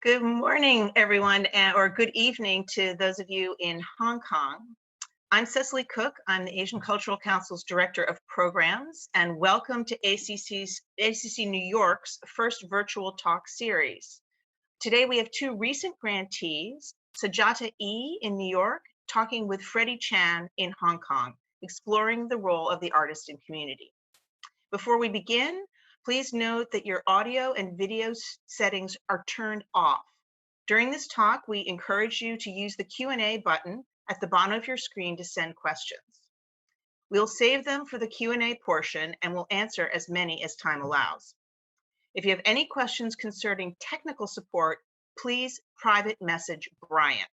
Good morning, everyone, or good evening to those of you in Hong Kong. I'm Cecily Cook. I'm the Asian Cultural Council's Director of Programs, and welcome to ACC New York's first virtual talk series. Today we have two recent grantees, SAJATA-E in New York, talking with Fredie Chan in Hong Kong, exploring the role of the artist in community. Before we begin, please note that your audio and video settings are turned off. During this talk, we encourage you to use the Q&A button at the bottom of your screen to send questions. We'll save them for the Q&A portion and we'll answer as many as time allows. If you have any questions concerning technical support, please private message Brian.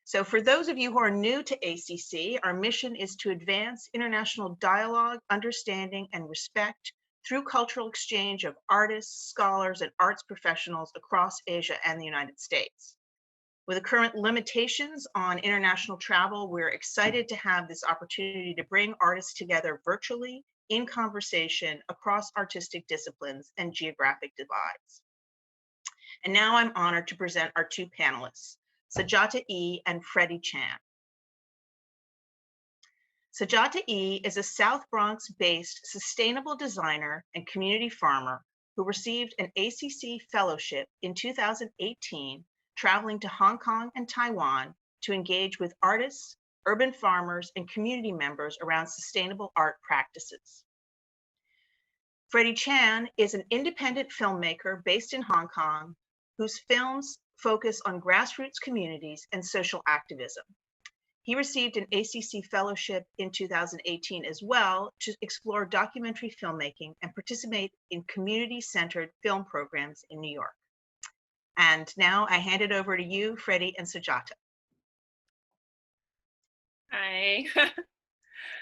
So for those of you who are new to ACC, our mission is to advance international dialogue, understanding, and respect through cultural exchange of artists, scholars, and arts professionals across Asia and the United States. With the current limitations on international travel, we're excited to have this opportunity to bring artists together virtually in conversation across artistic disciplines and geographic divides. And now I'm honored to present our two panelists, SAJATA-E and Fredie Chan. SAJATA-E is a South Bronx-based sustainable designer and community farmer who received an ACC fellowship in 2018, traveling to Hong Kong and Taiwan to engage with artists, urban farmers, and community members around sustainable art practices. Fredie Chan is an independent filmmaker based in Hong Kong whose films focus on grassroots communities and social activism. He received an ACC fellowship in 2018 as well to explore documentary filmmaking and participate in community-centered film programs in New York. And now I hand it over to you, Fredie and SAJATA. Hi.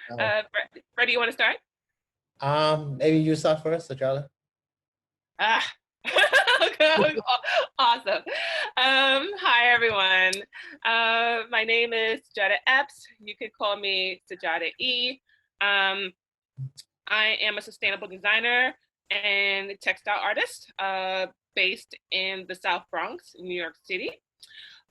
Fredie, you want to start? Maybe you start first, SAJATA. Okay. Awesome. Hi, everyone. My name is SAJATA-E. You could call me SAJATA-E. I am a sustainable designer and textile artist based in the South Bronx, New York City.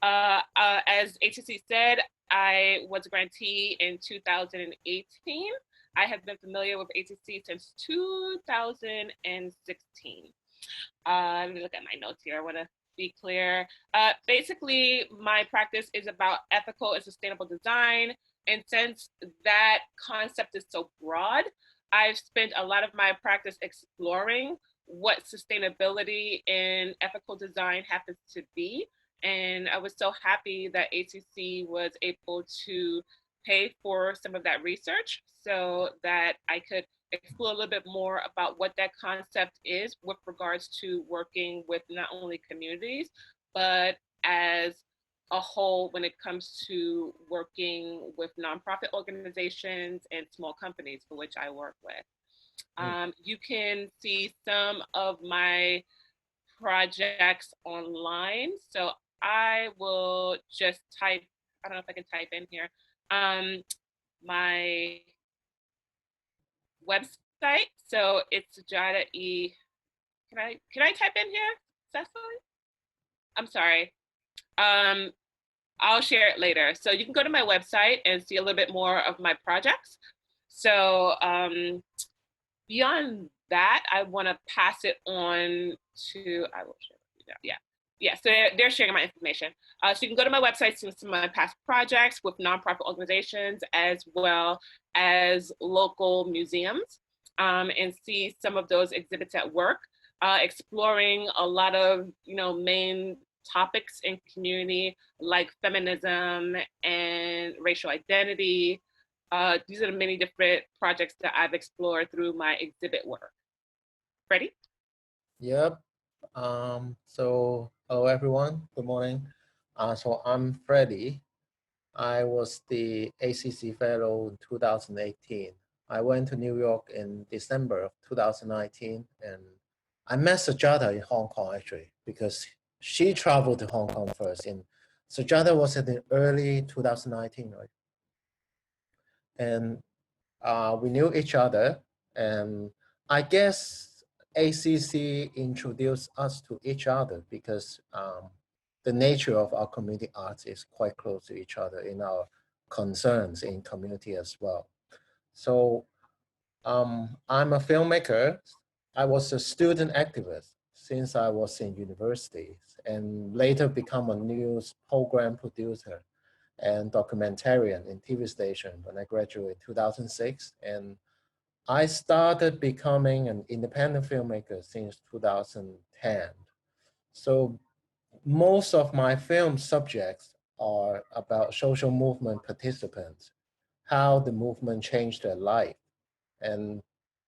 As ACC said, I was a grantee in 2018. I have been familiar with ACC since 2016. Let me look at my notes here. I want to be clear. Basically, my practice is about ethical and sustainable design. And since that concept is so broad, I've spent a lot of my practice exploring what sustainability in ethical design happens to be. And I was so happy that ACC was able to pay for some of that research so that I could explore a little bit more about what that concept is with regards to working with not only communities, but as a whole when it comes to working with nonprofit organizations and small companies for which I work with. You can see some of my projects online. So I will just type, I don't know if I can type in here, my website. So it's SAJATA-E. Can I type in here, Cecily? I'm sorry. I'll share it later. So you can go to my website and see a little bit more of my projects. So beyond that, I want to pass it on to, I will share it. Yeah, so they're sharing my information. So you can go to my website, see some of my past projects with nonprofit organizations as well as local museums, and see some of those exhibits at work, exploring a lot of main topics in community like feminism and racial identity. These are the many different projects that I've explored through my exhibit work. Fredie? Yep. So hello everyone, good morning. So I'm Fredie. I was the ACC Fellow in 2018. I went to New York in December of 2019 and I met SAJATA in Hong Kong actually because she traveled to Hong Kong first. And SAJATA was in early 2019, right? And we knew each other and I guess ACC introduced us to each other because the nature of our community arts is quite close to each other in our concerns in community as well. So I'm a filmmaker. I was a student activist since I was in university and later become a news program producer and documentarian in TV station when I graduated in 2006. And I started becoming an independent filmmaker since 2010. So most of my film subjects are about social movement participants, how the movement changed their life. And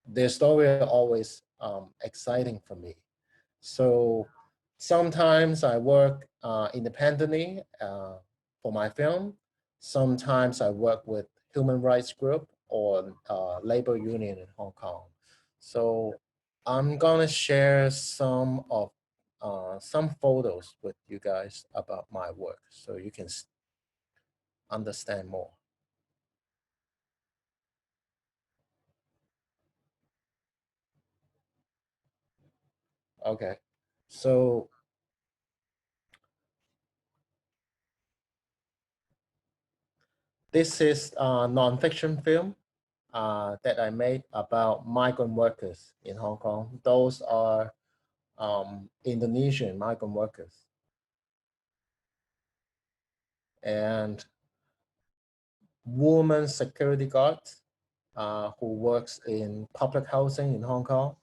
their story are always exciting for me. So sometimes I work independently for my film. Sometimes I work with human rights group or labor union in Hong Kong. So I'm gonna share some photos with you guys about my work so you can understand more. Okay, so this is a nonfiction film that I made about migrant workers in Hong Kong. Those are Indonesian migrant workers. And woman security guards who works in public housing in Hong Kong.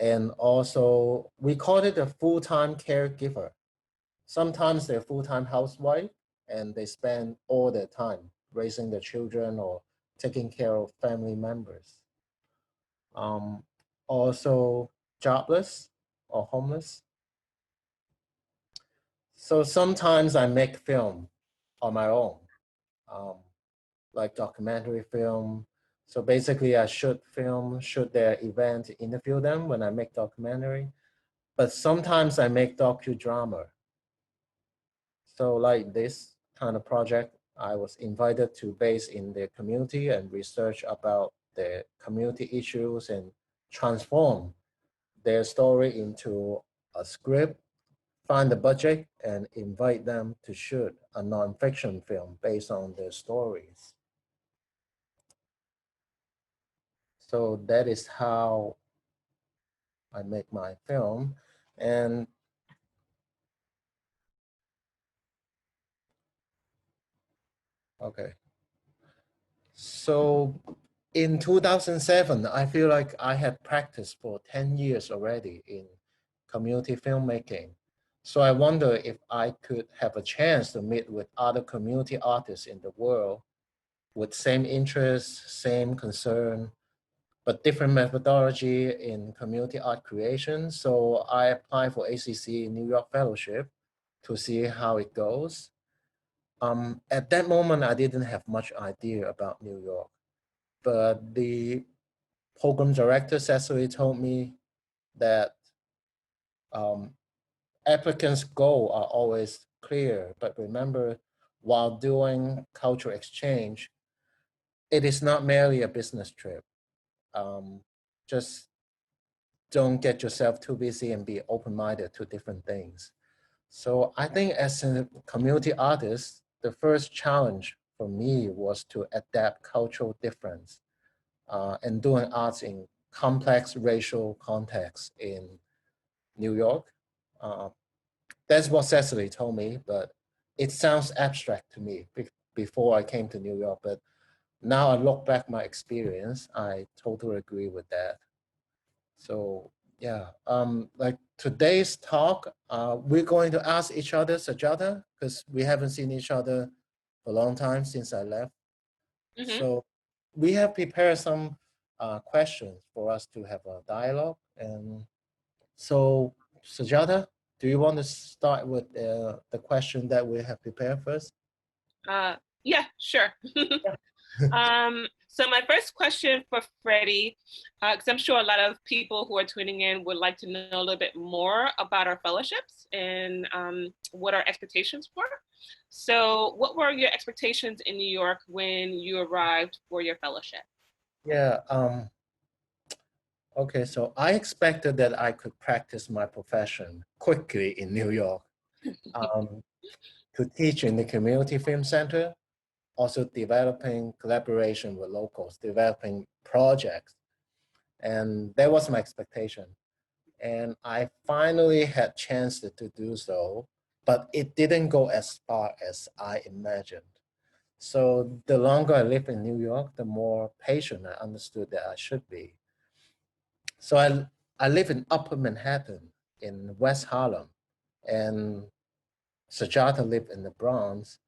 And also, we call it a full-time caregiver. Sometimes they're full-time housewife and they spend all their time raising their children or taking care of family members. Also jobless or homeless. So sometimes I make film on my own, like documentary film. So basically I shoot film, shoot their event, interview them when I make documentary. But sometimes I make docudrama. So like this kind of project, I was invited to base in the community and research about the community issues and transform their story into a script, find the budget, and invite them to shoot a nonfiction film based on their stories. So that is how I make my film. And okay. So in 2007, I feel like I had practiced for 10 years already in community filmmaking. So I wonder if I could have a chance to meet with other community artists in the world with same interests, same concern, but different methodology in community art creation. So I applied for ACC New York Fellowship to see how it goes. At that moment, I didn't have much idea about New York, but the program director, Cecily, told me that applicants' goals are always clear, but remember, while doing cultural exchange, it is not merely a business trip. Just don't get yourself too busy and be open-minded to different things. So I think as a community artist, the first challenge for me was to adapt cultural difference and doing arts in complex racial contexts in New York. That's what Cecily told me, but it sounds abstract to me before I came to New York. But now I look back my experience, I totally agree with that. So yeah, like today's talk, we're going to ask each other, Sajata, because we haven't seen each other for a long time since I left. Mm-hmm. So we have prepared some questions for us to have a dialogue. And so Sajata, do you want to start with the question that we have prepared first? Yeah, sure. So my first question for Fredie, because I'm sure a lot of people who are tuning in would like to know a little bit more about our fellowships and what our expectations were. So what were your expectations in New York when you arrived for your fellowship? Yeah, Okay, so I expected that I could practice my profession quickly in New York, um, to teach in the community film center, also developing collaboration with locals, developing projects. And that was my expectation. And I finally had chance to do so, but it didn't go as far as I imagined. So the longer I lived in New York, the more patient I understood that I should be. So I live in Upper Manhattan in West Harlem, and Sajata lived in the Bronx.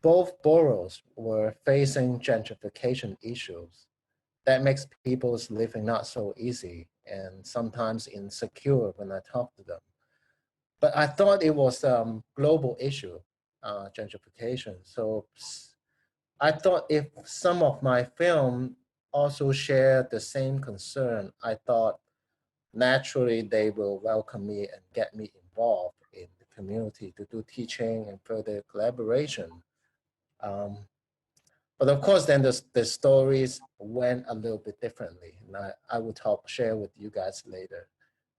Both boroughs were facing gentrification issues. That makes people's living not so easy and sometimes insecure when I talk to them. But I thought it was a global issue, gentrification. So I thought if some of my film also share the same concern, I thought naturally they will welcome me and get me involved in the community to do teaching and further collaboration. Um, but of course, then the stories went a little bit differently, and I will share with you guys later.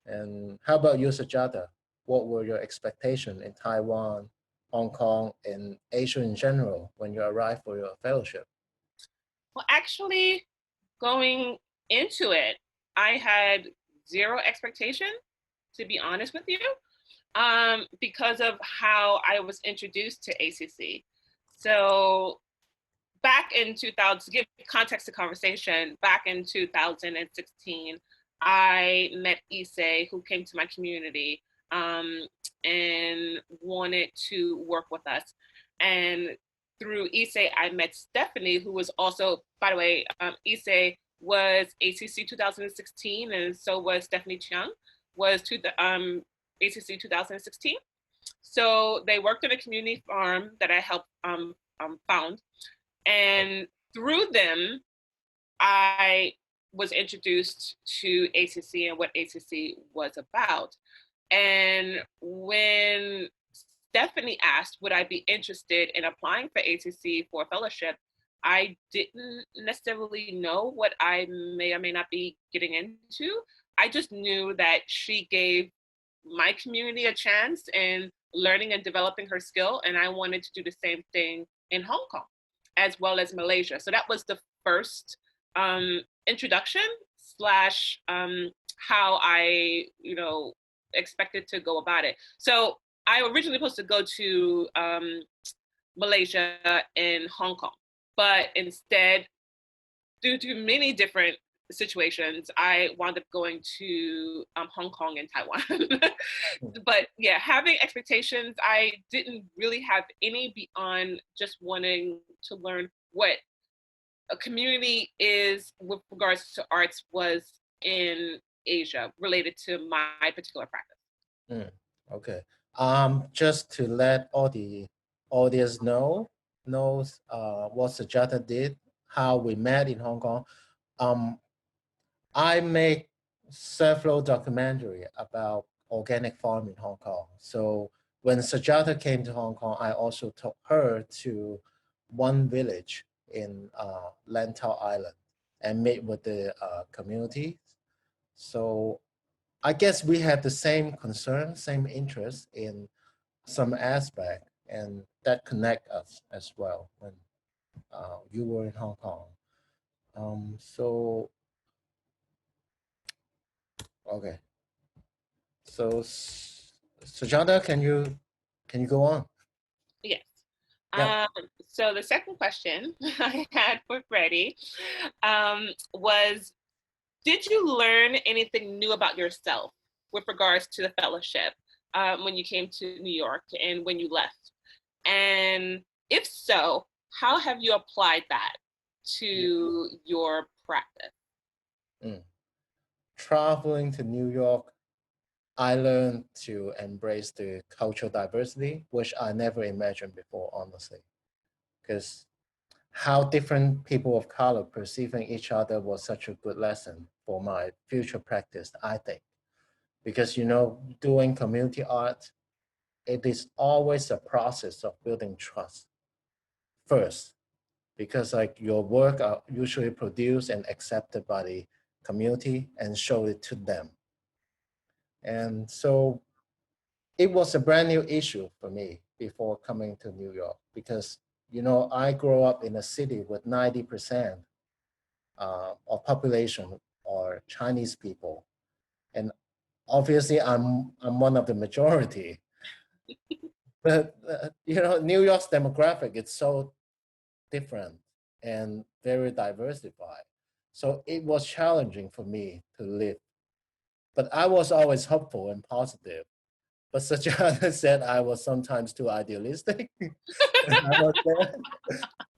And how about you, Sajata? What were your expectations in Taiwan, Hong Kong, and Asia in general when you arrived for your fellowship? Well, actually, going into it, I had zero expectation, to be honest with you, because of how I was introduced to ACC. So back in 2000, to give context to conversation, back in 2016, I met Issei, who came to my community and wanted to work with us. And through Issei, I met Stephanie, who was also, by the way, Issei was ACC 2016, and so was Stephanie Chiang, was to the ACC 2016. So they worked on a community farm that I helped found. And through them, I was introduced to ACC and what ACC was about. And when Stephanie asked, would I be interested in applying for ACC for a fellowship, I didn't necessarily know what I may or may not be getting into. I just knew that she gave my community a chance in learning and developing her skill, and I wanted to do the same thing in Hong Kong as well as Malaysia. So that was the first introduction slash how I, expected to go about it. So I originally supposed to go to Malaysia and Hong Kong, but instead, due to many different situations, I wound up going to Hong Kong and Taiwan. But yeah, having expectations, I didn't really have any beyond just wanting to learn what a community is with regards to arts was in Asia related to my particular practice. Okay. Just to let all the audience knows what Sajata did, how we met in Hong Kong. I make several documentary about organic farm in Hong Kong. So when Sajata came to Hong Kong, I also took her to one village in Lantau Island and meet with the community. So I guess we had the same concern, same interest in some aspect, and that connect us as well when you were in Hong Kong. So okay. So, Sujata, can you go on? Yes. Yeah. So the second question I had for Freddie was, did you learn anything new about yourself with regards to the fellowship when you came to New York and when you left? And if so, how have you applied that to your practice? Traveling to New York, I learned to embrace the cultural diversity, which I never imagined before, honestly. Because how different people of color perceiving each other was such a good lesson for my future practice, I think. Because, doing community art, it is always a process of building trust first, because like your work are usually produced and accepted by the community and show it to them. And so it was a brand new issue for me before coming to New York because, you know, I grew up in a city with 90% of population are Chinese people. And obviously I'm one of the majority. But, you know, New York's demographic is so different and very diversified. So it was challenging for me to live. But I was always hopeful and positive. But Sajata said I was sometimes too idealistic. When I was there.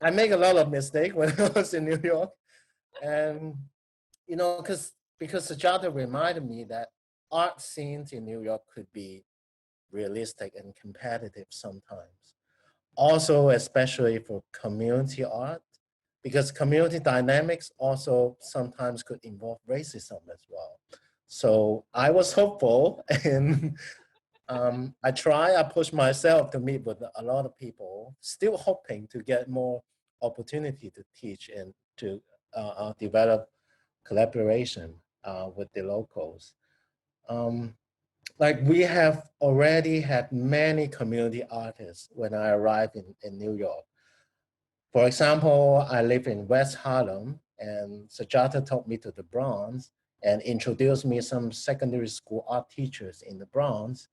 I make a lot of mistakes when I was in New York. And, you know, because Sajata reminded me that art scenes in New York could be realistic and competitive sometimes. Also, especially for community art, because community dynamics also sometimes could involve racism as well. So I was hopeful and I push myself to meet with a lot of people, still hoping to get more opportunity to teach and to develop collaboration with the locals. Like we have already had many community artists when I arrived in New York. For example, I live in West Harlem and Sajata took me to the Bronx and introduced me some secondary school art teachers in the Bronx.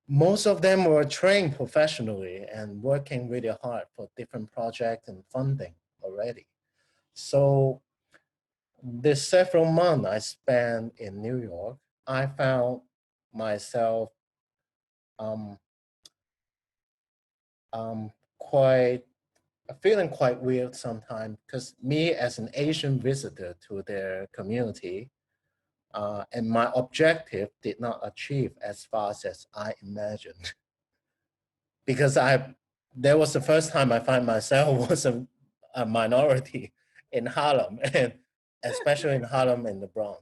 Most of them were trained professionally and working really hard for different projects and funding already. So the several months I spent in New York, I found myself um, quite feeling quite weird sometimes because me as an Asian visitor to their community and my objective did not achieve as fast as I imagined. Because that was the first time I find myself was a minority in Harlem, and especially in Harlem and the Bronx.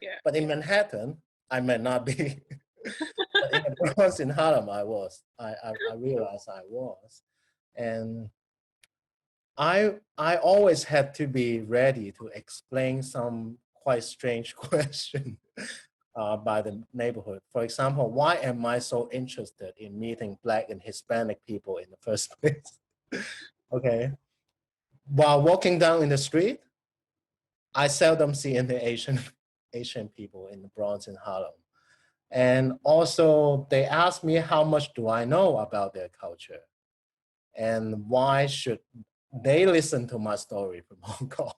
Yeah. But in Manhattan, I may not be. But in the Bronx, in Harlem, I was. I realized I was. And I always had to be ready to explain some quite strange question by the neighborhood. For example, why am I so interested in meeting Black and Hispanic people in the first place? Okay. While walking down in the street, I seldom see any Asian people in the Bronx and Harlem. And also they asked me how much do I know about their culture and why should they listen to my story from Hong Kong.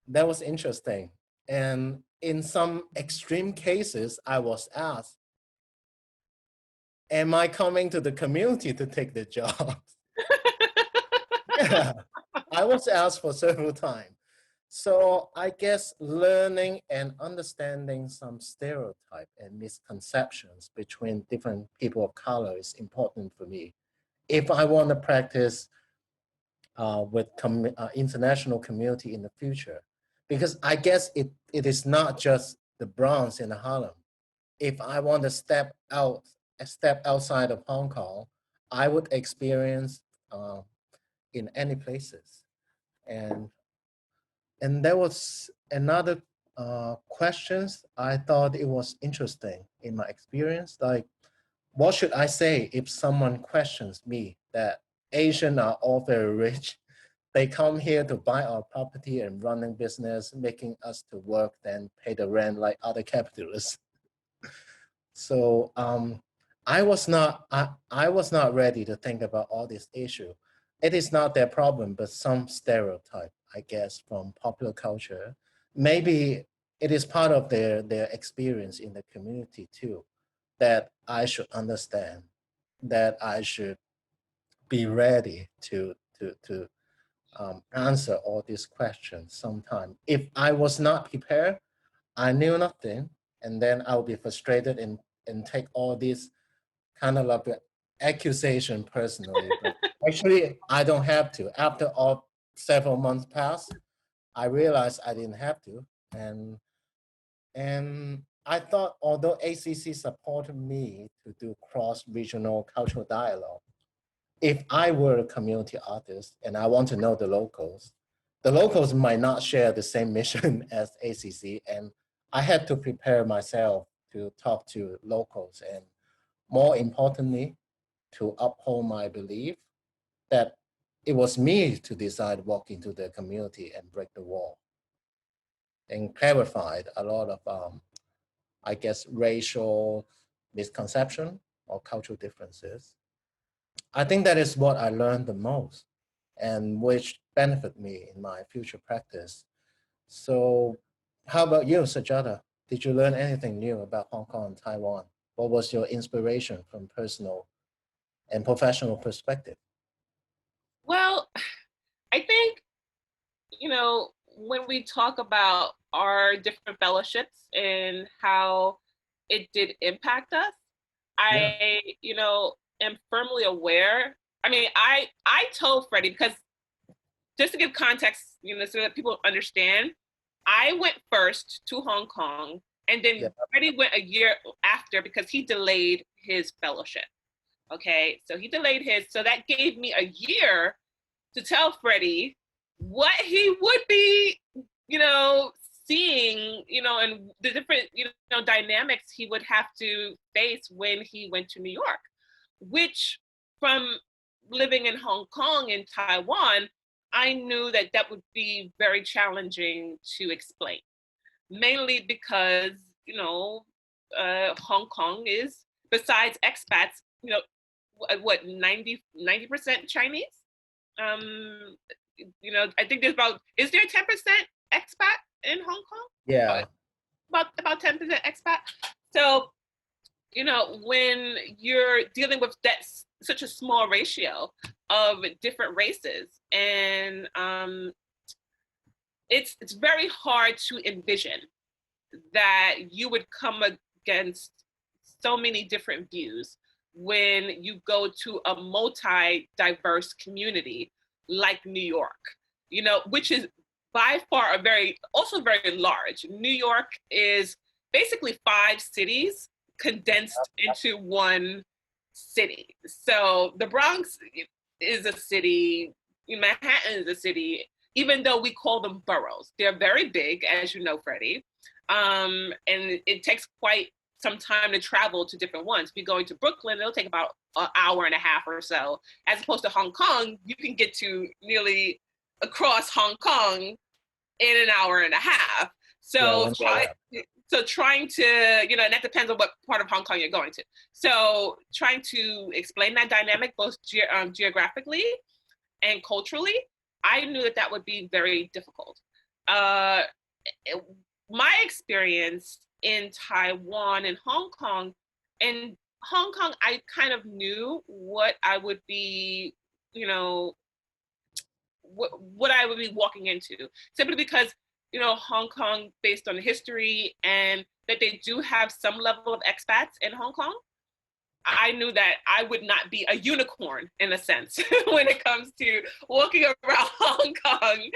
That was interesting. And in some extreme cases, I was asked, am I coming to the community to take the job? Yeah, I was asked for several times. So I guess learning and understanding some stereotype and misconceptions between different people of color is important for me. If I want to practice with international community in the future, because I guess it is not just the Bronx and Harlem. If I want to step outside of Hong Kong, I would experience in any places. And there was another questions I thought it was interesting in my experience, like what should I say if someone questions me that Asians are all very rich, they come here to buy our property and running business, making us to work, then pay the rent like other capitalists. So I was not ready to think about all this issue. It is not their problem, but some stereotype, I guess, from popular culture. Maybe it is part of their experience in the community too, that I should understand, that I should be ready to answer all these questions sometime. If I was not prepared, I knew nothing, and then I'll be frustrated and take all these kind of like accusation personally. But actually, I don't have to. After all several months passed, I realized I didn't have to, and I thought although ACC supported me to do cross-regional cultural dialogue, if I were a community artist and I want to know the the locals might not share the same mission as ACC, and I had to prepare myself to talk to locals, and more importantly, to uphold my belief that it was me to decide walk into the community and break the wall, and clarified a lot of, I guess, racial misconception or cultural differences. I think that is what I learned the most, and which benefit me in my future practice. So how about you, Sajata? Did you learn anything new about Hong Kong and Taiwan? What was your inspiration from personal and professional perspective? Well, I think, when we talk about our different fellowships and how it did impact us, Yeah. am firmly aware. I mean, I told Freddie, because just to give context, so that people understand, I went first to Hong Kong, and then Yeah. Freddie went a year after because he delayed his fellowship. Okay, so he delayed his, so that gave me a year to tell Freddie what he would be, seeing, and the different, dynamics he would have to face when he went to New York, which from living in Hong Kong and Taiwan, I knew that that would be very challenging to explain, mainly because, Hong Kong is, besides expats, what, 90% Chinese? I think there's is there 10% expat in Hong Kong? Yeah. About 10% expat. So, when you're dealing with that such a small ratio of different races, and it's very hard to envision that you would come against so many different views when you go to a multi-diverse community like New York, which is by far also very large. New York is basically 5 cities condensed into one city. So the Bronx is a city, Manhattan is a city, even though we call them boroughs. They're very big, as you know, Freddie. And it takes quite some time to travel to different ones. If you're going to Brooklyn, it'll take about an hour and a half or so. As opposed to Hong Kong, you can get to nearly across Hong Kong in an hour and a half. So, trying to, and that depends on what part of Hong Kong you're going to. So trying to explain that dynamic, both geographically and culturally, I knew that that would be very difficult. My experience in Taiwan and Hong Kong, I kind of knew what I would be, what I would be walking into, simply because, Hong Kong, based on the history and that they do have some level of expats in Hong Kong, I knew that I would not be a unicorn in a sense when it comes to walking around Hong Kong.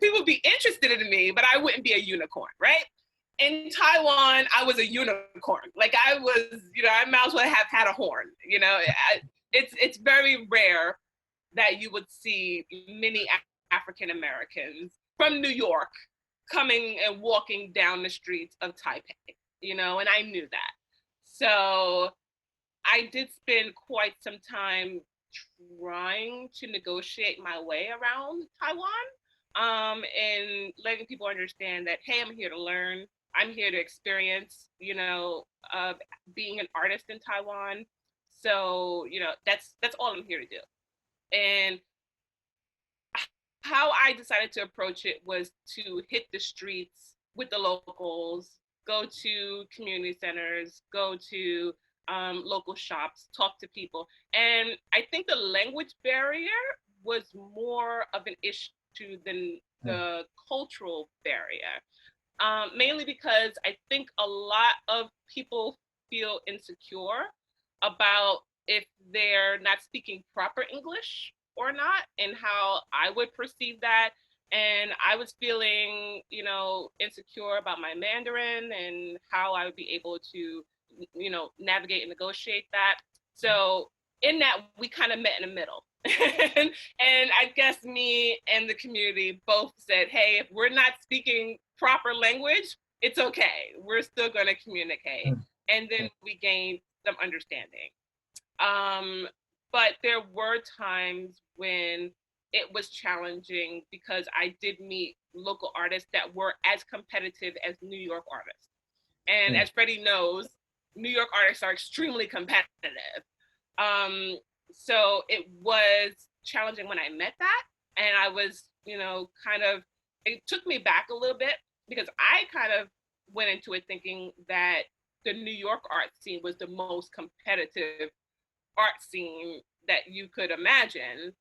People would be interested in me, but I wouldn't be a unicorn, right? In Taiwan, I was a unicorn. Like I was, I might as well have had a horn. It's very rare that you would see many African Americans from New York coming and walking down the streets of Taipei, and I knew that. So I did spend quite some time trying to negotiate my way around Taiwan, and letting people understand that, hey, I'm here to learn. I'm here to experience, being an artist in Taiwan. So, that's all I'm here to do. And how I decided to approach it was to hit the streets with the locals, go to community centers, go to local shops, talk to people. And I think the language barrier was more of an issue than the cultural barrier, mainly because I think a lot of people feel insecure about if they're not speaking proper English or not, and how I would perceive that. And I was feeling, insecure about my Mandarin and how I would be able to, navigate and negotiate that. So in that we kind of met in the middle. And I guess me and the community both said, hey, if we're not speaking proper language, it's okay. We're still going to communicate. And then we gained some understanding. But there were times when it was challenging because I did meet local artists that were as competitive as New York artists. And as Freddie knows, New York artists are extremely competitive. So it was challenging when I met that. And I was, it took me back a little bit because I kind of went into it thinking that the New York art scene was the most competitive art scene that you could imagine.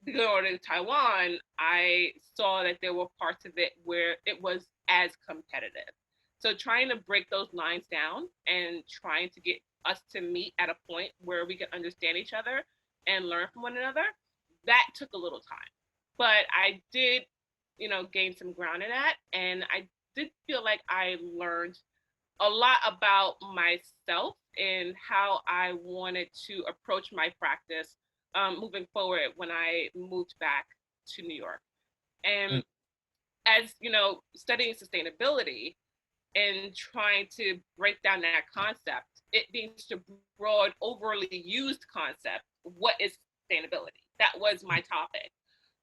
Going to Taiwan, I saw that there were parts of it where it was as competitive. So trying to break those lines down and trying to get us to meet at a point where we could understand each other and learn from one another, that took a little time. But I did, gain some ground in that. And I did feel like I learned a lot about myself and how I wanted to approach my practice moving forward when I moved back to New York. And as studying sustainability and trying to break down that concept, it being such a broad, overly used concept. What is sustainability? That was my topic.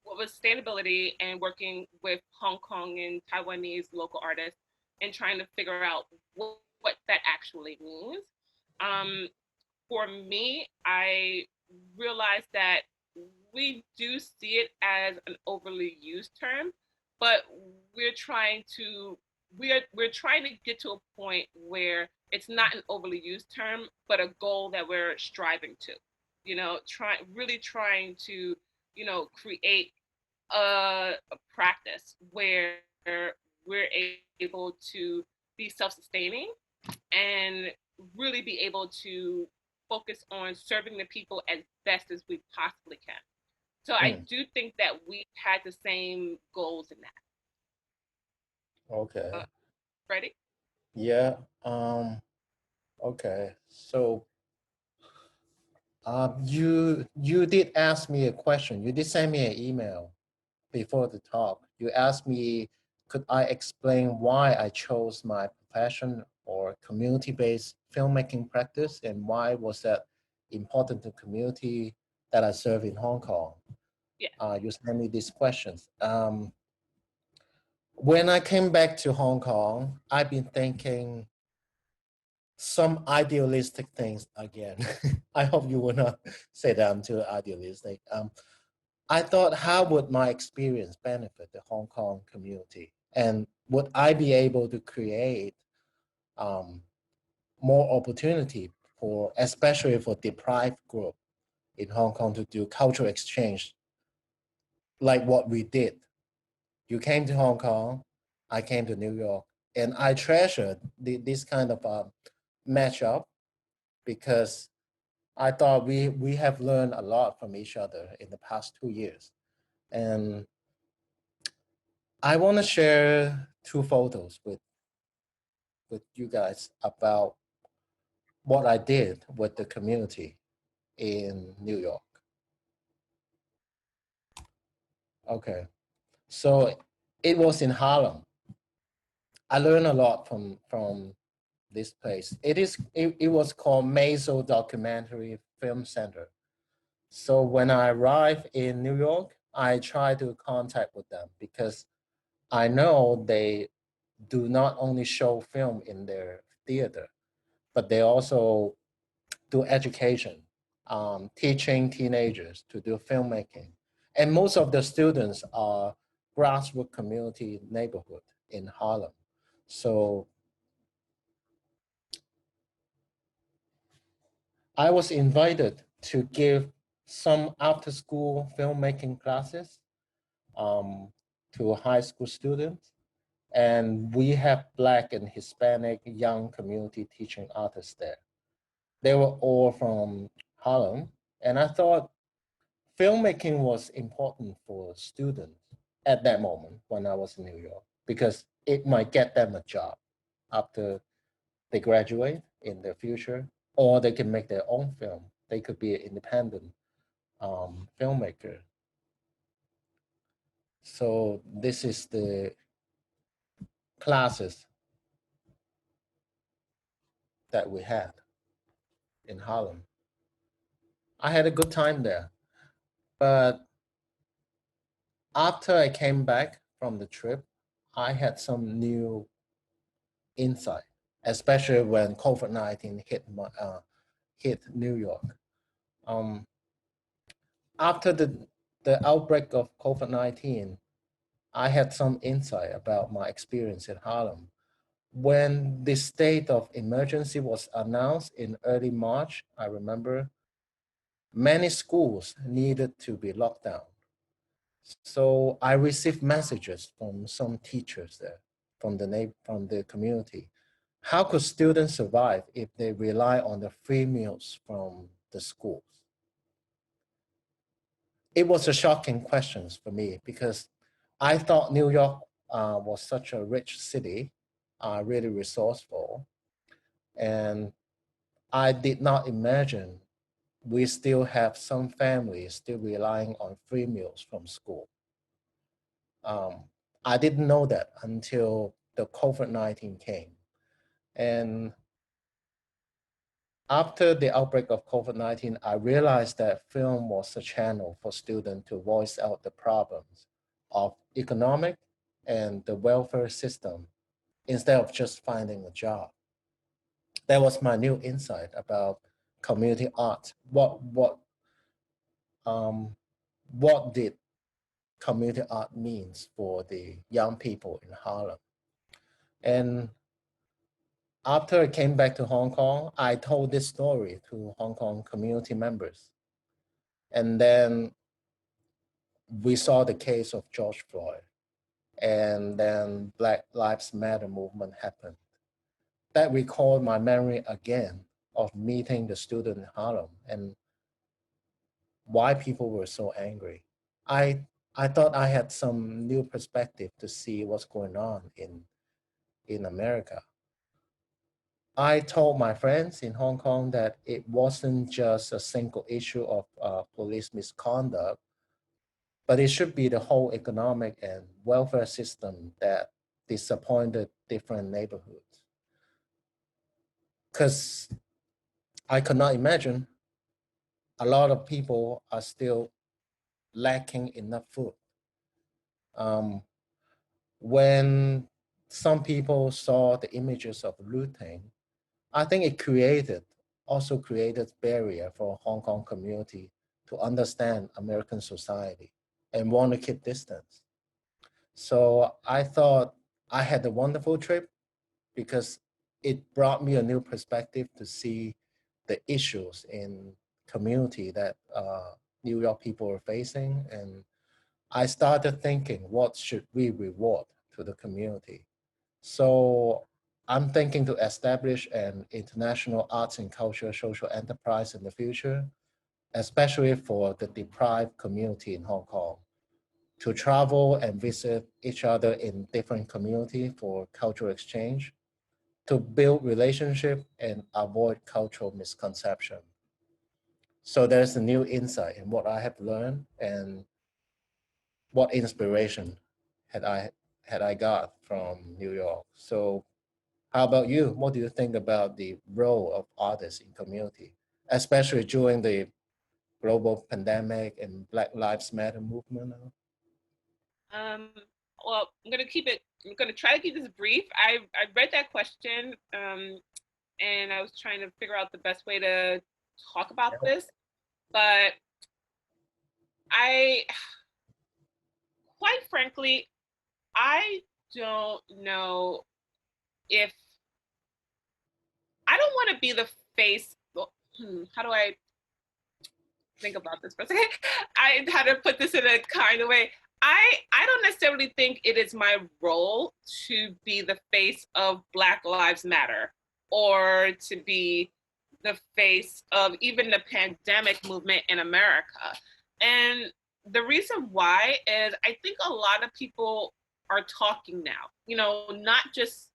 What was sustainability, and working with Hong Kong and Taiwanese local artists and trying to figure out what that actually means. For me, I realized that we do see it as an overly used term, but we're trying to get to a point where it's not an overly used term, but a goal that we're striving to. Trying to, create a practice where we're able to be self-sustaining and really be able to focus on serving the people as best as we possibly can. So I do think that we had the same goals in that. Okay. Freddie? Yeah. Okay. So you did ask me a question. You did send me an email before the talk. You asked me, could I explain why I chose my profession or community-based filmmaking practice, and why was that important to community that I serve in Hong Kong? Yeah. You sent me these questions. When I came back to Hong Kong, I've been thinking some idealistic things again. I hope you will not say that I'm too idealistic. I thought, how would my experience benefit the Hong Kong community? And would I be able to create more opportunity for, especially for deprived group in Hong Kong, to do cultural exchange like what we did? You came to Hong Kong, I came to New York, and I treasured this kind of matchup because I thought we have learned a lot from each other in the past 2 years. And I want to share 2 photos with you guys about what I did with the community in New York. Okay, so it was in Harlem. I learned a lot from this place. It was called Mazo Documentary Film Center. So when I arrived in New York, I tried to contact with them because I know they do not only show film in their theater, but they also do education, teaching teenagers to do filmmaking. And most of the students are grassroots community neighborhood in Harlem. So I was invited to give some after-school filmmaking classes to high school students. And we have Black and Hispanic young community teaching artists there. They were all from Harlem. And I thought filmmaking was important for students at that moment when I was in New York, because it might get them a job after they graduate in the future, or they can make their own film they could be an independent filmmaker. So this is the classes that we had in Harlem. I had a good time there, but after I came back from the trip, I had some new insight, especially when COVID-19 hit New York. Um, After the outbreak of COVID-19, I had some insight about my experience in Harlem. When the state of emergency was announced in early March, I remember many schools needed to be locked down. So I received messages from some teachers there, from the community. How could students survive if they rely on the free meals from the schools? It was a shocking question for me because I thought New York was such a rich city, really resourceful, and I did not imagine we still have some families still relying on free meals from school. I didn't know that until the COVID-19 came. And after the outbreak of COVID-19, I realized that film was a channel for students to voice out the problems of economic and the welfare system instead of just finding a job. That was my new insight about community art. What did community art means for the young people in Harlem? And after I came back to Hong Kong, I told this story to Hong Kong community members. And then we saw the case of George Floyd. And then Black Lives Matter movement happened. That recalled my memory again of meeting the student in Harlem and why people were so angry. I thought I had some new perspective to see what's going on in America. I told my friends in Hong Kong that it wasn't just a single issue of police misconduct, but it should be the whole economic and welfare system that disappointed different neighborhoods. Because I could not imagine a lot of people are still lacking enough food. When some people saw the images of looting, I think it also created barrier for Hong Kong community to understand American society and want to keep distance. So I thought I had a wonderful trip because it brought me a new perspective to see the issues in community that New York people are facing. And I started thinking, what should we reward to the community? So I'm thinking to establish an international arts and culture social enterprise in the future, especially for the deprived community in Hong Kong, to travel and visit each other in different community for cultural exchange, to build relationship and avoid cultural misconception. So there's a new insight in what I have learned and what inspiration had I got from New York. So how about you? What do you think about the role of artists in community, especially during the global pandemic and Black Lives Matter movement? Um, well, I'm gonna try to keep this brief. I read that question, and I was trying to figure out the best way to talk about this, but I, quite frankly, I don't know if I don't want to be the face. How do I think about this for a second? I had to put this in a kind of way. I don't necessarily think it is my role to be the face of Black Lives Matter or to be the face of even the pandemic movement in America. And the reason why is I think a lot of people are talking now, not just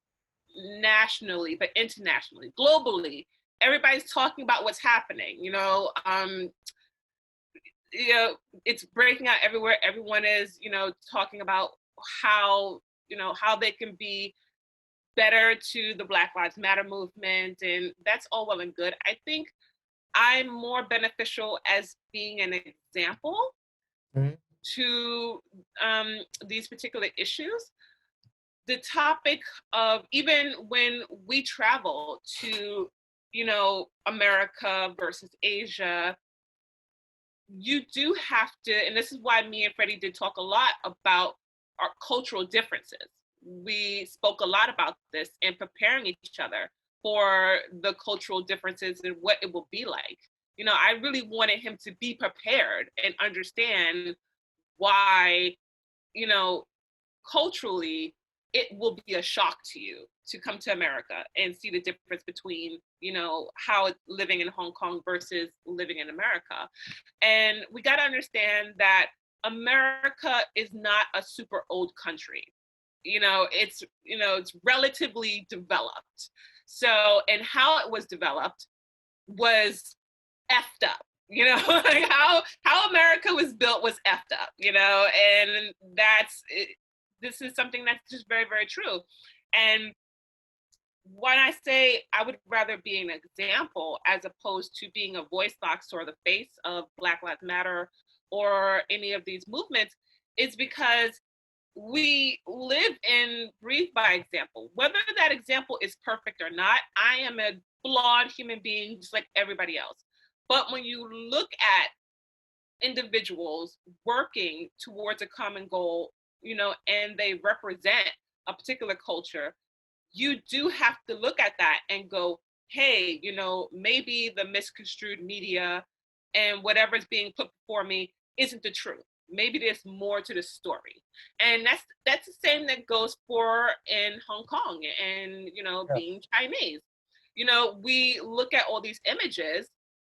nationally, but internationally, globally. everybody's talking about what's happening, it's breaking out everywhere. Everyone is, talking about how, how they can be better to the Black Lives Matter movement. And that's all well and good. I think I'm more beneficial as being an example to these particular issues. The topic of, even when we travel to, America versus Asia, you do have to, and this is why me and Freddie did talk a lot about our cultural differences. We spoke a lot about this and preparing each other for the cultural differences and what it will be like. I really wanted him to be prepared and understand why, culturally, it will be a shock to you to come to America and see the difference between, how living in Hong Kong versus living in America. And we got to understand that America is not a super old country. It's relatively developed. So, and how it was developed was effed up. Like how America was built was effed up, and this is something that's just very, very true. And when I say I would rather be an example as opposed to being a voice box or the face of Black Lives Matter or any of these movements, is because we live and breathe by example. Whether that example is perfect or not, I am a flawed human being just like everybody else. But when you look at individuals working towards a common goal, and they represent a particular culture, you do have to look at that and go, hey, maybe the misconstrued media and whatever's being put before me isn't the truth. Maybe there's more to the story. And that's the same that goes for in Hong Kong and, being Chinese. We look at all these images,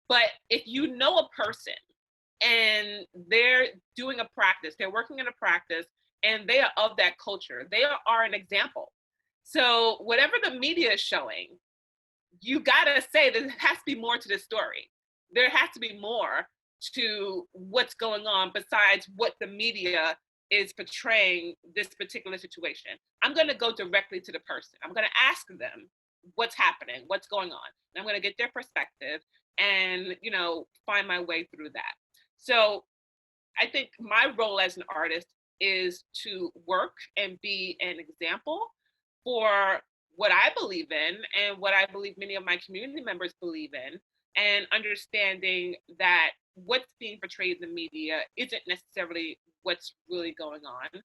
but if you know a person and they're doing a practice, they're working in a practice, and they are of that culture, they are an example. So whatever the media is showing, you gotta say there has to be more to the story. There has to be more to what's going on besides what the media is portraying this particular situation. I'm gonna go directly to the person. I'm gonna ask them what's happening, what's going on. And I'm gonna get their perspective and, find my way through that. So I think my role as an artist is to work and be an example for what I believe in and what I believe many of my community members believe in, and understanding that what's being portrayed in the media isn't necessarily what's really going on,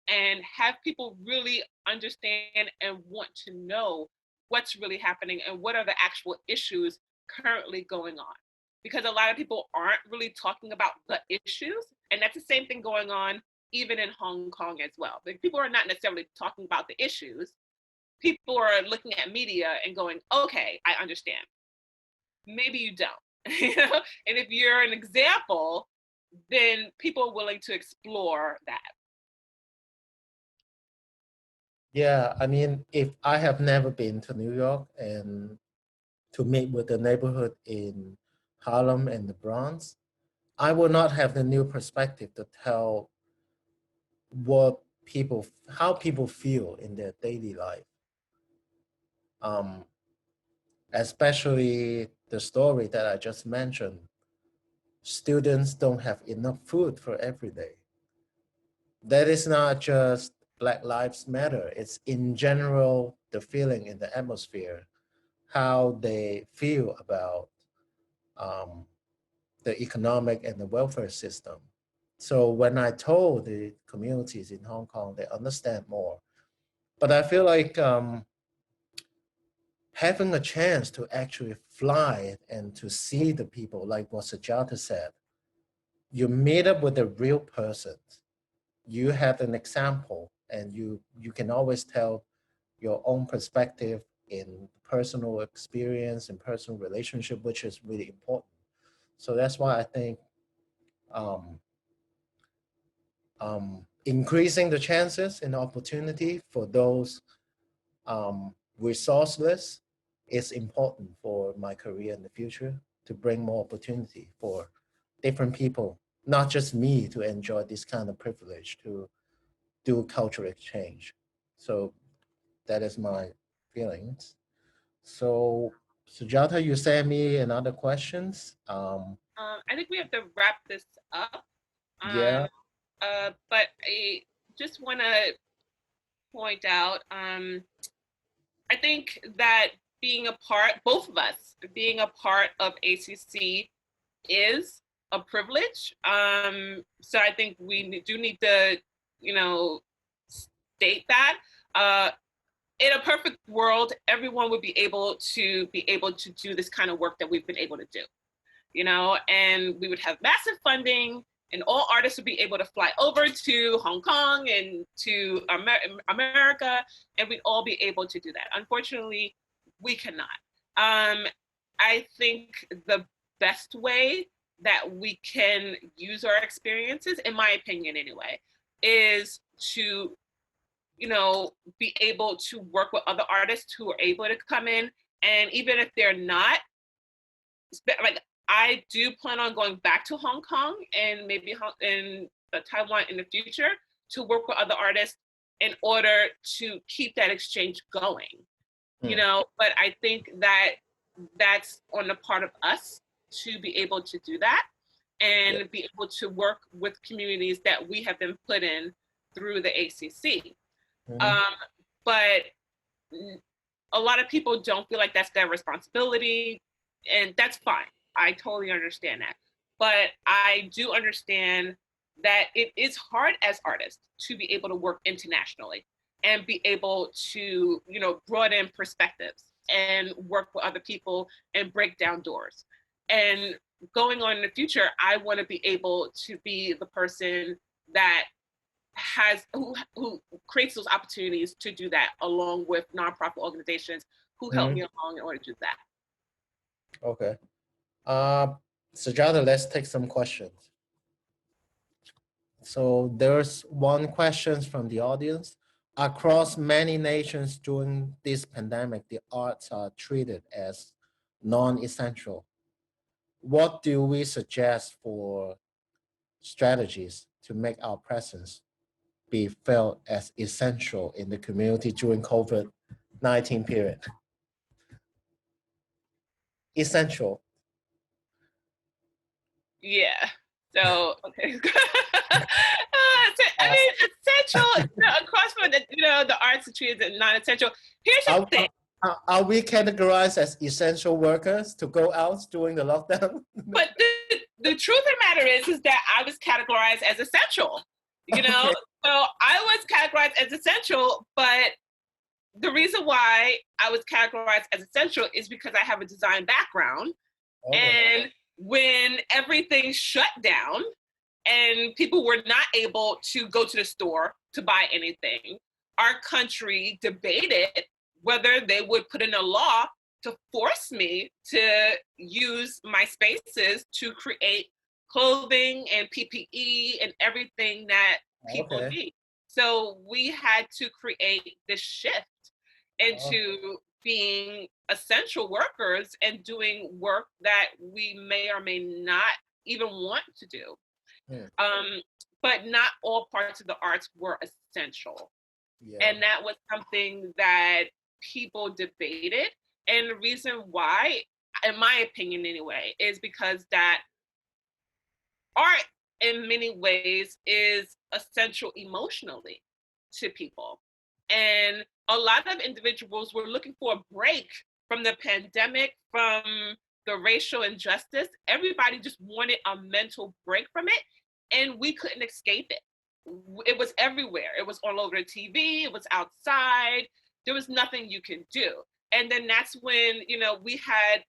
and have people really understand and want to know what's really happening and what are the actual issues currently going on. Because a lot of people aren't really talking about the issues, and that's the same thing going on even in Hong Kong as well. Like, people are not necessarily talking about the issues. People are looking at media and going, okay, I understand. Maybe you don't. And if you're an example, then people are willing to explore that. Yeah, I mean, if I have never been to New York and to meet with the neighborhood in Harlem and the Bronx, I will not have the new perspective to tell how people feel in their daily life. Especially the story that I just mentioned, students don't have enough food for every day. That is not just Black Lives Matter, it's in general the feeling in the atmosphere, how they feel about the economic and the welfare system. So when I told the communities in Hong Kong, they understand more. But I feel like having a chance to actually fly and to see the people, like what SAJATA said, you meet up with a real person. You have an example, and you can always tell your own perspective in personal experience and personal relationship, which is really important. So that's why I think increasing the chances and opportunity for those resourceless is important for my career in the future to bring more opportunity for different people, not just me, to enjoy this kind of privilege to do cultural exchange. So that is my feelings. So Sujata, you sent me another questions. I think we have to wrap this up. Yeah. But I just want to point out, I think that being a part, both of us being a part of ACC is a privilege. So I think we do need to, state that. In a perfect world, everyone would be able to do this kind of work that we've been able to do, and we would have massive funding, and all artists would be able to fly over to Hong Kong and to America, and we'd all be able to do that. Unfortunately, we cannot. I think the best way that we can use our experiences, in my opinion anyway, is to, be able to work with other artists who are able to come in. And even if they're not, like, I do plan on going back to Hong Kong and maybe in Taiwan in the future to work with other artists in order to keep that exchange going. But I think that that's on the part of us to be able to do that and be able to work with communities that we have been put in through the ACC. But a lot of people don't feel like that's their responsibility, and that's fine. I totally understand that. But I do understand that it is hard as artists to be able to work internationally and be able to, broaden perspectives and work with other people and break down doors. And going on in the future, I want to be able to be the person that who creates those opportunities to do that, along with nonprofit organizations who help me along in order to do that. Okay. Sujata, let's take some questions. So there's one question from the audience. Across many nations during this pandemic, the arts are treated as non-essential. What do we suggest for strategies to make our presence be felt as essential in the community during COVID-19 period? Essential. Yeah. So, okay. I mean, essential, across from the arts are treated as non-essential. Here's the thing. Are we categorized as essential workers to go out during the lockdown? But the truth of the matter is that I was categorized as essential, Okay. So I was categorized as essential, but the reason why I was categorized as essential is because I have a design background. Okay. And when everything shut down and people were not able to go to the store to buy anything, our country debated whether they would put in a law to force me to use my spaces to create clothing and PPE and everything that people need. So we had to create this shift into being essential workers and doing work that we may or may not even want to do. But not all parts of the arts were essential. Yeah. And that was something that people debated. And the reason why, in my opinion anyway, is because that art in many ways is essential emotionally to people. And a lot of individuals were looking for a break from the pandemic, from the racial injustice. Everybody just wanted a mental break from it, and we couldn't escape it. It was everywhere. It was all over the TV. It was outside. There was nothing you can do. And then that's when, we had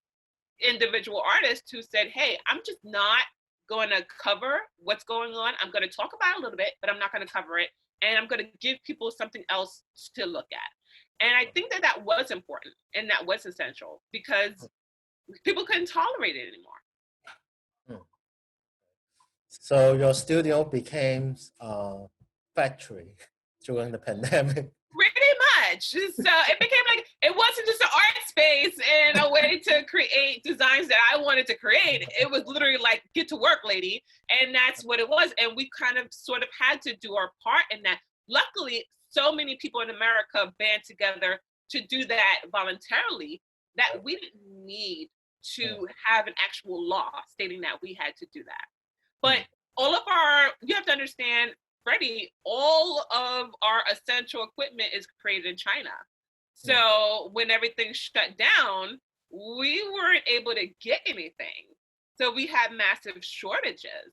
individual artists who said, hey, I'm just not going to cover what's going on. I'm going to talk about it a little bit, but I'm not going to cover it. And I'm going to give people something else to look at. And I think that was important and that was essential because people couldn't tolerate it anymore. So your studio became a factory during the pandemic. much. So it became like, it wasn't just an art space and a way to create designs that I wanted to create. It was literally like, get to work, lady. And that's what it was. And we kind of sort of had to do our part in that. Luckily, so many people in America band together to do that voluntarily that we didn't need to have an actual law stating that we had to do that. But all of you have to understand, Freddie, all of our essential equipment is created in China. So when everything shut down, we weren't able to get anything. So we had massive shortages.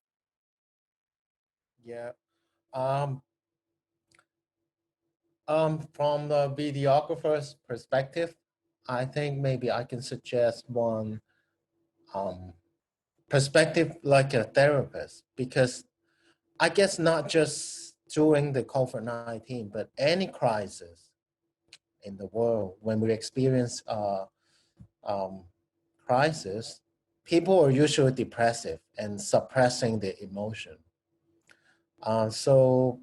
Yeah. From the videographer's perspective, I think maybe I can suggest one perspective like a therapist, because I guess not just during the COVID-19, but any crisis in the world, when we experience crisis, people are usually depressive and suppressing their emotion. So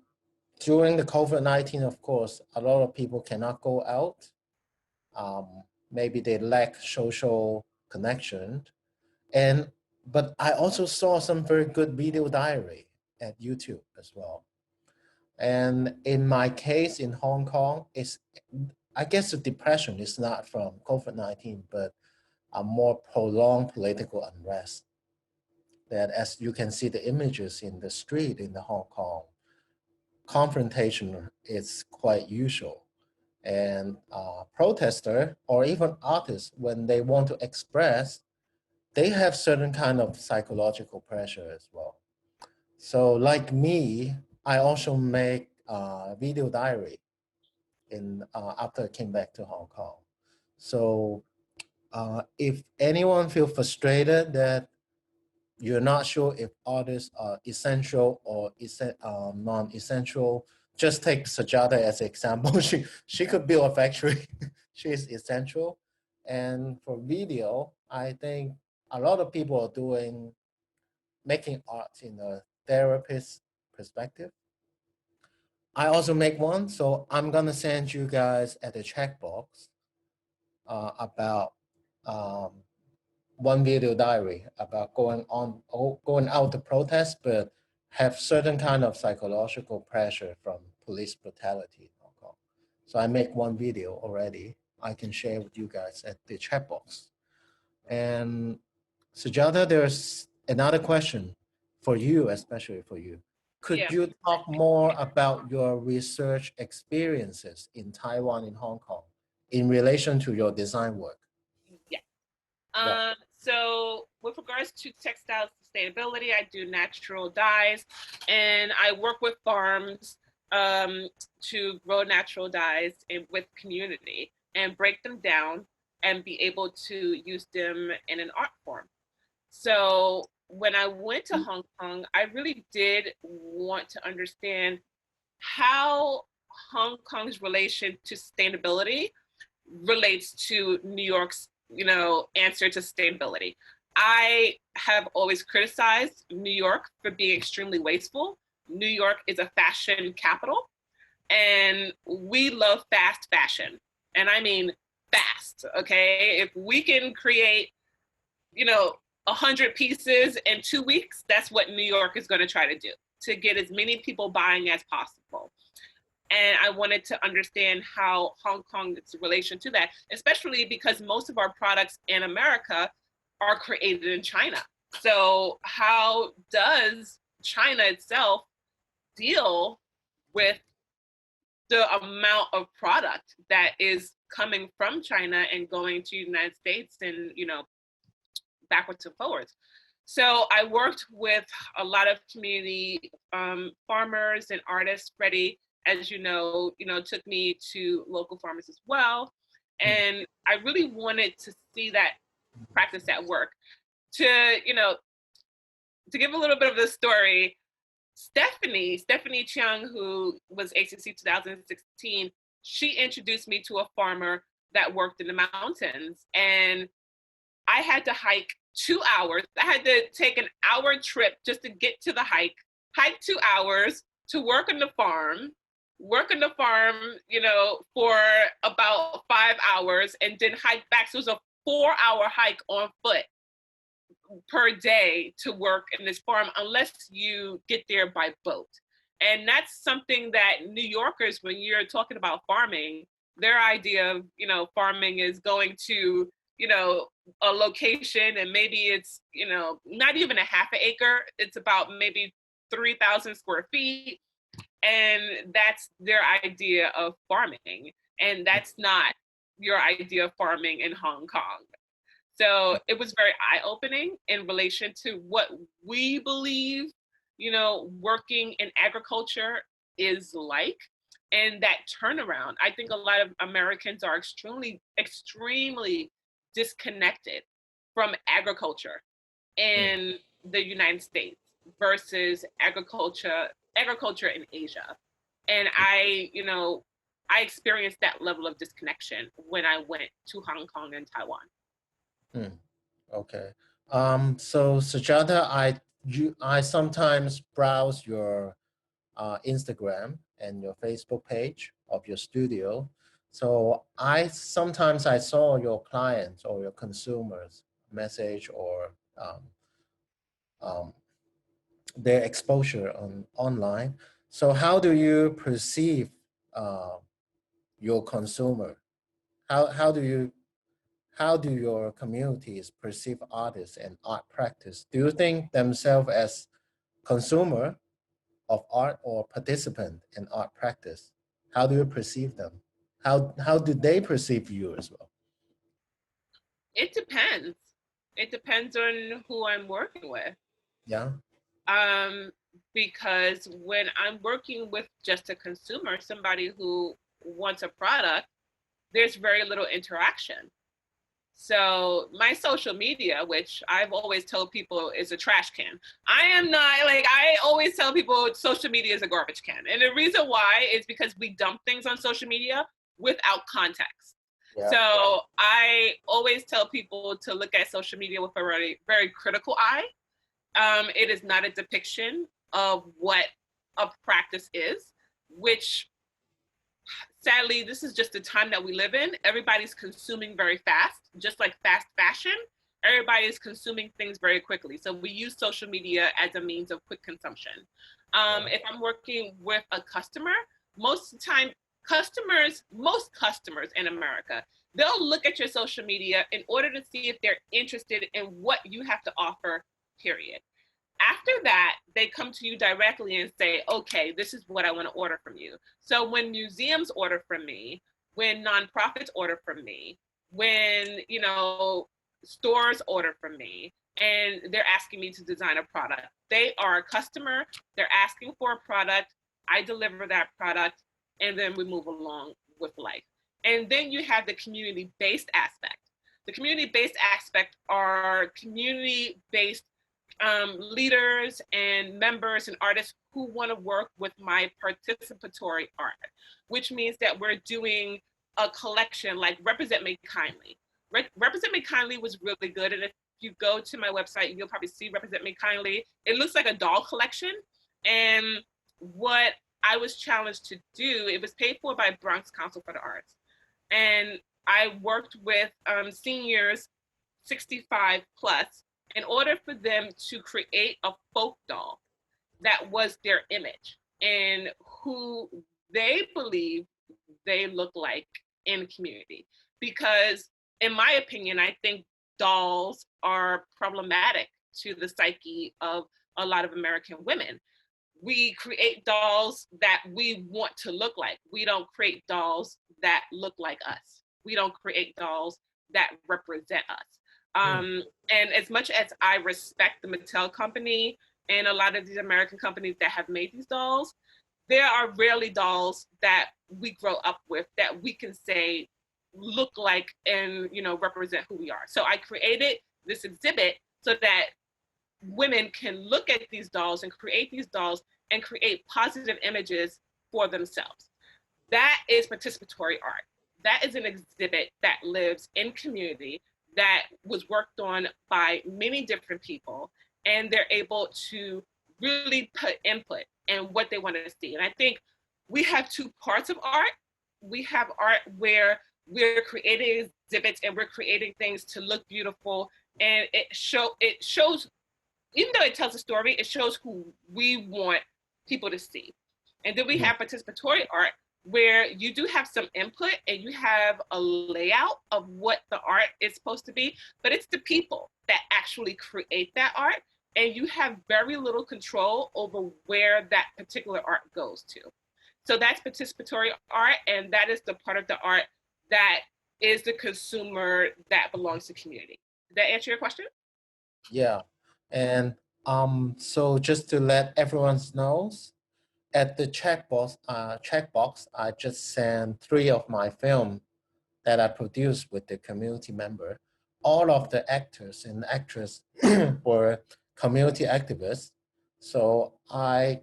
during the COVID-19, of course, a lot of people cannot go out. Maybe they lack social connection. But I also saw some very good video diary at YouTube as well. And in my case in Hong Kong, I guess the depression is not from COVID-19, but a more prolonged political unrest. That, as you can see the images in the street in the Hong Kong, confrontation is quite usual. And protester or even artists, when they want to express, they have certain kind of psychological pressure as well. So like me, I also make a video diary after I came back to Hong Kong. So if anyone feels frustrated that you're not sure if artists are essential or non-essential, just take Sajata as an example. She could build a factory. She is essential. And for video, I think a lot of people are making art in a therapist perspective. I also make one, so I'm gonna send you guys at the checkbox about one video diary about going out to protest, but have certain kind of psychological pressure from police brutality in Hong Kong. So I make one video already. I can share with you guys at the chat box. And Sujata, there's another question for you, especially for you. Could you talk more about your research experiences in Taiwan and Hong Kong in relation to your design work? So with regards to textile sustainability, I do natural dyes, and I work with farms to grow natural dyes with community and break them down and be able to use them in an art form. So when I went to Hong Kong, I really did want to understand how Hong Kong's relation to sustainability relates to New York's answer to sustainability. I have always criticized New York for being extremely wasteful. New York is a fashion capital, and we love fast fashion. And I mean fast, okay? If we can create, 100 pieces in 2 weeks, that's what New York is gonna try to do, to get as many people buying as possible. And I wanted to understand how Hong Kong's relation to that, especially because most of our products in America are created in China. So how does China itself deal with the amount of product that is coming from China and going to the United States and, backwards and forwards? So I worked with a lot of community farmers and artists. Freddie, as you know, took me to local farmers as well. And I really wanted to see that practice at work. To give a little bit of the story, Stephanie Chiang, who was ACC 2016, she introduced me to a farmer that worked in the mountains. And I had to hike 2 hours. I had to take an hour trip just to get to the hike 2 hours to work on the farm, work on the farm, for about 5 hours and then hike back. So it was a 4-hour hike on foot per day to work in this farm unless you get there by boat. And that's something that New Yorkers, when you're talking about farming, their idea of, farming is going to, a location and maybe it's, not even a half an acre. It's about maybe 3,000 square feet. And that's their idea of farming. And that's not your idea of farming in Hong Kong. So it was very eye-opening in relation to what we believe, working in agriculture is like. And that turnaround, I think a lot of Americans are extremely disconnected from agriculture in the United States versus agriculture in Asia. And I experienced that level of disconnection when I went to Hong Kong and Taiwan. Okay. So Sajata, I sometimes browse your Instagram and your Facebook page of your studio. So I saw your clients or your consumers message or their exposure online. So how do you perceive your consumer? How do your communities perceive artists and art practice? Do you think themselves as consumer of art or participant in art practice? How do you perceive them? How do they perceive you as well? It depends. It depends on who I'm working with. Yeah. Because when I'm working with just a consumer, somebody who wants a product, there's very little interaction. So my social media, which I've always told people is a trash can. I always tell people social media is a garbage can. And the reason why is because we dump things on social media without context. Yeah. So I always tell people to look at social media with a very, very critical eye. It is not a depiction of what a practice is, which sadly, this is just the time that we live in. Everybody's consuming very fast, just like fast fashion. Everybody is consuming things very quickly. So we use social media as a means of quick consumption. If I'm working with a customer, most of the time, most customers in America, they'll look at your social media in order to see if they're interested in what you have to offer, period. After that, they come to you directly and say, okay, this is what I want to order from you. So when museums order from me, when nonprofits order from me, when, stores order from me, and they're asking me to design a product, they are a customer, they're asking for a product, I deliver that product, and then we move along with life. And then you have the community-based aspect. The community-based aspect are community-based leaders and members and artists who want to work with my participatory art, which means that we're doing a collection like Represent Me Kindly. Represent Me Kindly was really good. And if you go to my website, you'll probably see Represent Me Kindly. It looks like a doll collection. And what I was challenged to do, it was paid for by Bronx Council for the Arts. And I worked with seniors 65 plus in order for them to create a folk doll that was their image and who they believe they look like in community. Because in my opinion, I think dolls are problematic to the psyche of a lot of American women. We create dolls that we want to look like. We don't create dolls that look like us. We don't create dolls that represent us. And as much as I respect the Mattel company and a lot of these American companies that have made these dolls, there are rarely dolls that we grow up with that we can say look like and represent who we are. So I created this exhibit so that women can look at these dolls and create these dolls and create positive images for themselves. That is participatory art. That is an exhibit that lives in community, that was worked on by many different people, and they're able to really put input in what they want to see. And I think we have two parts of art. We have art where we're creating exhibits and we're creating things to look beautiful, and it shows, even though it tells a story, it shows who we want people to see. And then we have participatory art, where you do have some input and you have a layout of what the art is supposed to be, but it's the people that actually create that art, and you have very little control over where that particular art goes to. So that's participatory art, and that is the part of the art that is the consumer that belongs to community. Did that answer your question? Yeah, and so just to let everyone know, at the checkbox, I just sent 3 of my film that I produced with the community member. All of the actors and actresses were community activists. So I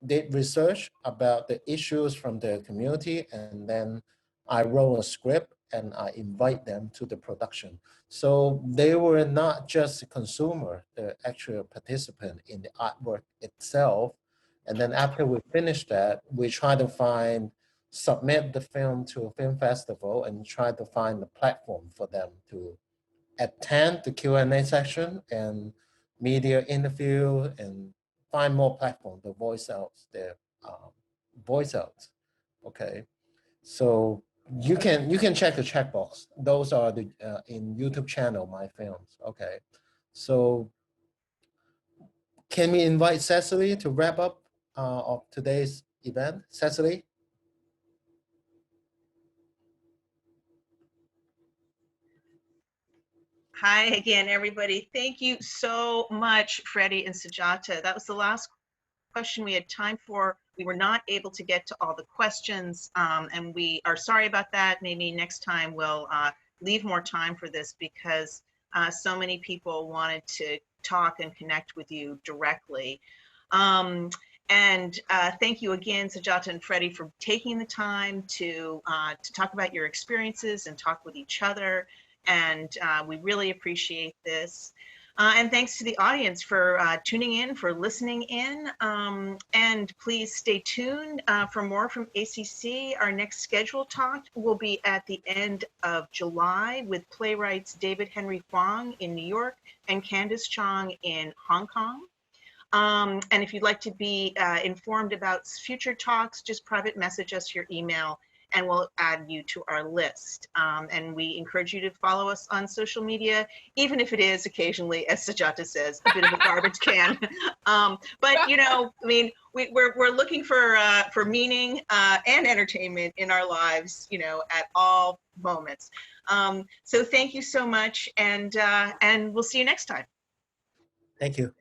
did research about the issues from the community, and then I wrote a script and I invite them to the production. So they were not just a consumer, the actual participant in the artwork itself. And then after we finished that, we try to submit the film to a film festival and try to find a platform for them to attend the Q&A section and media interview, and find more platform to voice out their voice out. Okay, so you can check the checkbox. Those are the in YouTube channel my films. Okay, so can we invite Cecily to wrap up of today's event? Cecily. Hi again, everybody. Thank you so much, Freddie and Sajata. That was the last question we had time for. We were not able to get to all the questions, and we are sorry about that. Maybe next time we'll leave more time for this, because so many people wanted to talk and connect with you directly. And thank you again, Sajata and Freddie, for taking the time to talk about your experiences and talk with each other. And we really appreciate this. And thanks to the audience for tuning in, for listening in. And please stay tuned for more from ACC. Our next scheduled talk will be at the end of July with playwrights David Henry Huang in New York and Candice Chong in Hong Kong. And if you'd like to be informed about future talks, just private message us your email and we'll add you to our list. And we encourage you to follow us on social media, even if it is occasionally, as Sajata says, a bit of a garbage can. But you know, I mean, we're looking for meaning and entertainment in our lives, you know, at all moments. So thank you so much, and we'll see you next time. Thank you.